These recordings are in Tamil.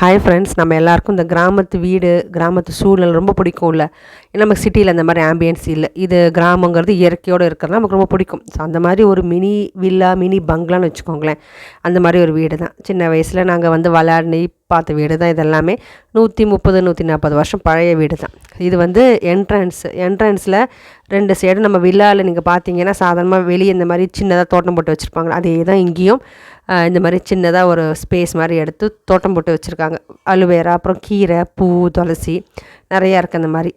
ஹாய் ஃப்ரெண்ட்ஸ், நம்ம எல்லாருக்கும் இந்த கிராமத்து வீடு, கிராமத்து சூழ்நிலை ரொம்ப பிடிக்கும்ல. நமக்கு சிட்டியில் அந்த மாதிரி ஆம்பியன்ஸ் இல்லை. இது கிராமங்கிறது இயற்கையோடு இருக்கிறது நமக்கு ரொம்ப பிடிக்கும். ஸோ அந்த மாதிரி ஒரு மினி வில்லா, மினி பங்களான்னு வச்சுக்கோங்களேன். அந்த மாதிரி ஒரு வீடு தான். சின்ன வயசில் நாங்கள் விளையாடி பார்த்த வீடு தான் இதெல்லாமே. 130 140 வருஷம் பழைய வீடு தான் இது. என்ட்ரன்ஸில் 2 சைடு நம்ம வில்லாவில் நீங்கள் பார்த்தீங்கன்னா சாதாரணமாக வெளியே இந்த மாதிரி சின்னதாக தோட்டம் போட்டு வச்சுருப்பாங்க. அதே தான் இங்கேயும் இந்த மாதிரி சின்னதாக ஒரு ஸ்பேஸ் மாதிரி எடுத்து தோட்டம் போட்டு வச்சுருக்காங்க. அலுவேரா, அப்புறம் கீரை, பூ, துளசி நிறையா இருக்குது. அந்த மாதிரி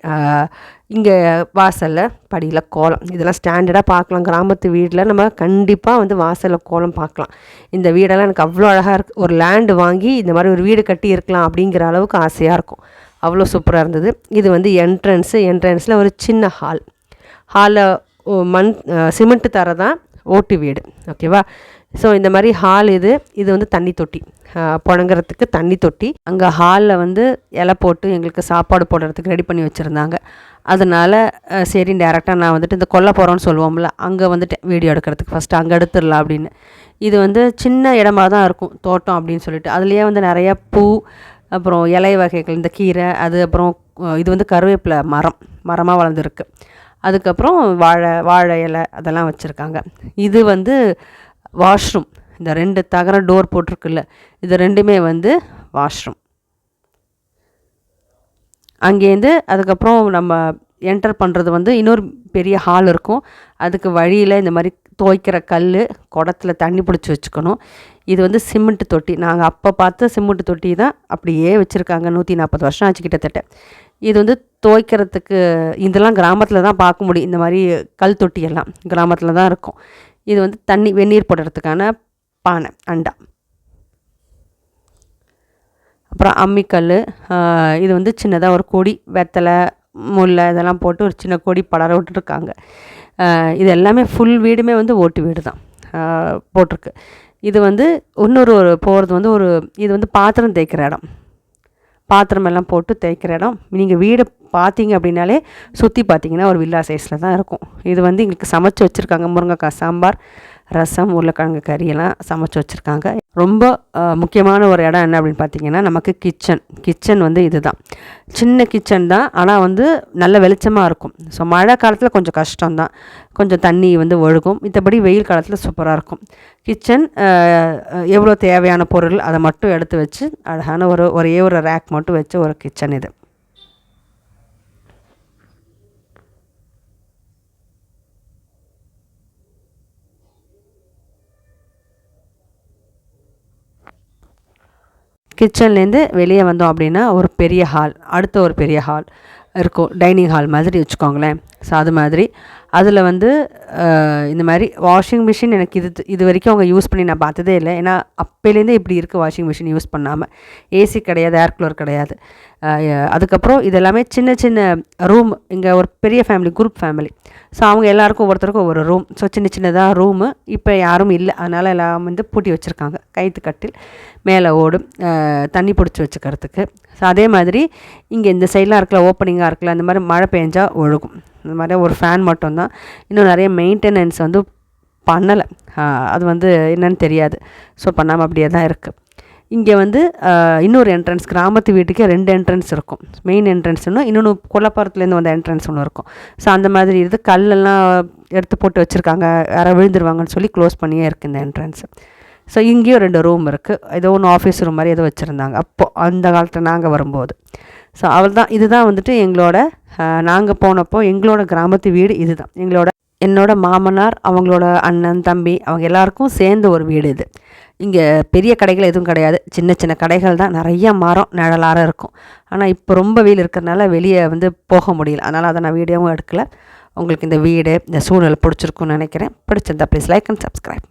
இங்கே வாசலில் படியில் கோலம், இதெல்லாம் ஸ்டாண்டர்டாக பார்க்கலாம். கிராமத்து வீட்டில் நம்ம கண்டிப்பாக வாசலில் கோலம் பார்க்கலாம். இந்த வீடெல்லாம் எனக்கு அவ்வளோ அழகாக இருக்குது. ஒரு லேண்டு வாங்கி இந்த மாதிரி ஒரு வீடு கட்டி இருக்கலாம் அப்படிங்கிற அளவுக்கு ஆசையாக இருக்கும். அவ்வளோ சூப்பராக இருந்தது. இது என்ட்ரன்ஸில் ஒரு சின்ன ஹாலில் சிமெண்ட்டு தர தான் ஓட்டு வீடு, ஓகேவா. ஸோ இந்த மாதிரி ஹால் இது தண்ணி தொட்டி, புழங்குறதுக்கு தண்ணி தொட்டி. அங்கே ஹாலில் இலை போட்டு எங்களுக்கு சாப்பாடு போடுறதுக்கு ரெடி பண்ணி வச்சுருந்தாங்க. அதனால் சரி டேரெக்டாக நான் இந்த கொல்லை போகிறோன்னு சொல்லுவோம்ல, அங்கே வீடியோ எடுக்கிறதுக்கு ஃபஸ்ட்டு அங்கே எடுத்துடலாம் அப்படின்னு. இது சின்ன இடமா தான் இருக்கும் தோட்டம் அப்படின்னு சொல்லிட்டு. அதுலேயே நிறையா பூ, அப்புறம் இலை வகைகள், இந்த கீரை, அது அப்புறம் இது கருவேப்பிலை மரமாக வளர்ந்துருக்கு. அதுக்கப்புறம் வாழை இலை அதெல்லாம் வச்சுருக்காங்க. இது வாஷ்ரூம். இந்த 2 தகர டோர் போட்டிருக்குல்ல, இது 2மே வாஷ்ரூம். அங்கேருந்து அதுக்கப்புறம் நம்ம என்டர் பண்ணுறது இன்னொரு பெரிய ஹால் இருக்கும். அதுக்கு வழியில் இந்த மாதிரி துவைக்கிற கல், குடத்தில் தண்ணி பிடிச்சி வச்சுக்கணும். இது சிமெண்ட் தொட்டி. நாங்கள் அப்போ பார்த்த சிமெண்ட் தொட்டி தான் அப்படியே வச்சுருக்காங்க. 140 வருஷம் ஆச்சு கிட்டத்தட்ட. இது துவைக்கிறதுக்கு இதெல்லாம் கிராமத்தில் தான் பார்க்க முடியும். இந்த மாதிரி கல் தொட்டியெல்லாம் கிராமத்தில் தான் இருக்கும். இது தண்ணி வெந்நீர் போடுறதுக்கான பானை, அண்டா. அப்புறம் அம்மிக்கல். இது சின்னதாக ஒரு கொடி, வெத்தலை, முல்லை இதெல்லாம் போட்டு ஒரு சின்ன கொடி படர விட்டுருக்காங்க. இது எல்லாமே ஃபுல் வீடுமே ஓட்டு வீடு தான் போட்டிருக்கு. இது இன்னொரு போகிறது இது பாத்திரம் தேய்க்கிற இடம். பாத்திரமெல்லாம் போட்டு தேய்க்கிற இடம். நீங்கள் வீடு பார்த்தீங்க அப்படின்னாலே சுற்றி பார்த்தீங்கன்னா ஒரு வில்லா சைஸில் தான் இருக்கும். இது எங்களுக்கு சமைச்சு வச்சுருக்காங்க. முருங்கைக்காய் சாம்பார், ரசம், உருளைக்கிழங்கு கறியெல்லாம் சமைச்சு வச்சுருக்காங்க. ரொம்ப முக்கியமான ஒரு இடம் என்ன அப்படின்னு பார்த்தீங்கன்னா, நமக்கு கிச்சன் இது தான். சின்ன கிச்சன் தான், ஆனால் நல்ல வெளிச்சமாக இருக்கும். ஸோ மழை காலத்தில் கொஞ்சம் கஷ்டம்தான், கொஞ்சம் தண்ணி ஒழுகும். மற்றபடி வெயில் காலத்தில் சூப்பராக இருக்கும். கிச்சன் எவ்வளோ தேவையான பொருள் அதை மட்டும் எடுத்து வச்சு அழகான ஒரே ஒரு ரேக் மட்டும் வச்சு ஒரு கிச்சன் இது. கிச்சன்லேருந்து வெளியே வந்தோம் அப்படின்னா ஒரு பெரிய ஹால், அடுத்த ஒரு பெரிய ஹால் இருக்கும். டைனிங் ஹால் மாதிரி வச்சுக்கோங்களேன். ஸோ அது மாதிரி அதில் இந்த மாதிரி வாஷிங் மிஷின் எனக்கு இது வரைக்கும் அவங்க யூஸ் பண்ணி நான் பார்த்ததே இல்லை. ஏன்னா அப்போலேருந்தே இப்படி இருக்குது வாஷிங் மிஷின் யூஸ் பண்ணாமல். ஏசி கிடையாது, ஏர் கூலர் கிடையாது. அதுக்கப்புறம் இதெல்லாமே சின்ன சின்ன ரூம். இங்கே ஒரு பெரிய ஃபேமிலி, குரூப் ஃபேமிலி. ஸோ அவங்க எல்லாேருக்கும் ஒவ்வொருத்தருக்கும் ஒரு ரூம். ஸோ சின்னதாக ரூமு. இப்போ யாரும் இல்லை, அதனால் எல்லாம் பூட்டி வச்சுருக்காங்க. கைத்து கட்டில், மேலே ஓடும், தண்ணி பிடிச்சி வச்சுக்கிறதுக்கு. ஸோ அதே மாதிரி இங்கே இந்த சைடெலாம் இருக்கல, ஓப்பனிங்காக இருக்கல, அந்த மாதிரி மழை பெஞ்சால் ஒழுகும். இந்த மாதிரி ஒரு ஃபேன் மட்டும்தான். இன்னும் நிறைய மெயின்டெனன்ஸ் பண்ணலை. அது என்னன்னு தெரியாது. ஸோ பண்ணாமல் அப்படியே தான் இருக்குது. இங்கே இன்னொரு என்ட்ரன்ஸ், கிராமத்து வீட்டுக்கே 2 என்ட்ரன்ஸ் இருக்கும். மெயின் என்ட்ரன்ஸ் இன்னொன்று கொல்லப்புறத்துலேருந்து வந்த என்ட்ரன்ஸ் ஒன்று இருக்கும். ஸோ அந்த மாதிரி கல்லெல்லாம் எடுத்து போட்டு வச்சுருக்காங்க, யாராவது விழுந்துருவாங்கன்னு சொல்லி க்ளோஸ் பண்ணியே இருக்குது இந்த என்ட்ரன்ஸ். ஸோ இங்கேயும் 2 ரூம் இருக்குது. ஏதோ ஒன்று ஆஃபீஸ் ரூம் மாதிரி ஏதோ வச்சுருந்தாங்க அப்போது, அந்த காலத்தில் நாங்கள் வரும்போது. ஸோ அவள்தான், இதுதான் எங்களோட நாங்கள் போனப்போ எங்களோட கிராமத்து வீடு இது தான். என்னோட மாமனார், அவங்களோட அண்ணன், தம்பி, அவங்க எல்லாருக்கும் சேர்ந்த ஒரு வீடு இது. இங்கே பெரிய கடைகள் எதுவும் கிடையாது. சின்ன சின்ன கடைகள் தான். நிறையா மரம் நிழலார இருக்கும். ஆனால் இப்போ ரொம்ப வெயில் இருக்கிறதுனால வெளியே போக முடியல. அதனால் அதை நான் வீடியோவும் எடுக்கலை. உங்களுக்கு இந்த வீடு, இந்த சூழ்நிலை பிடிச்சிருக்குன்னு நினைக்கிறேன். பிடிச்சிருந்தா ப்ளீஸ் லைக் அண்ட் சப்ஸ்கிரைப்.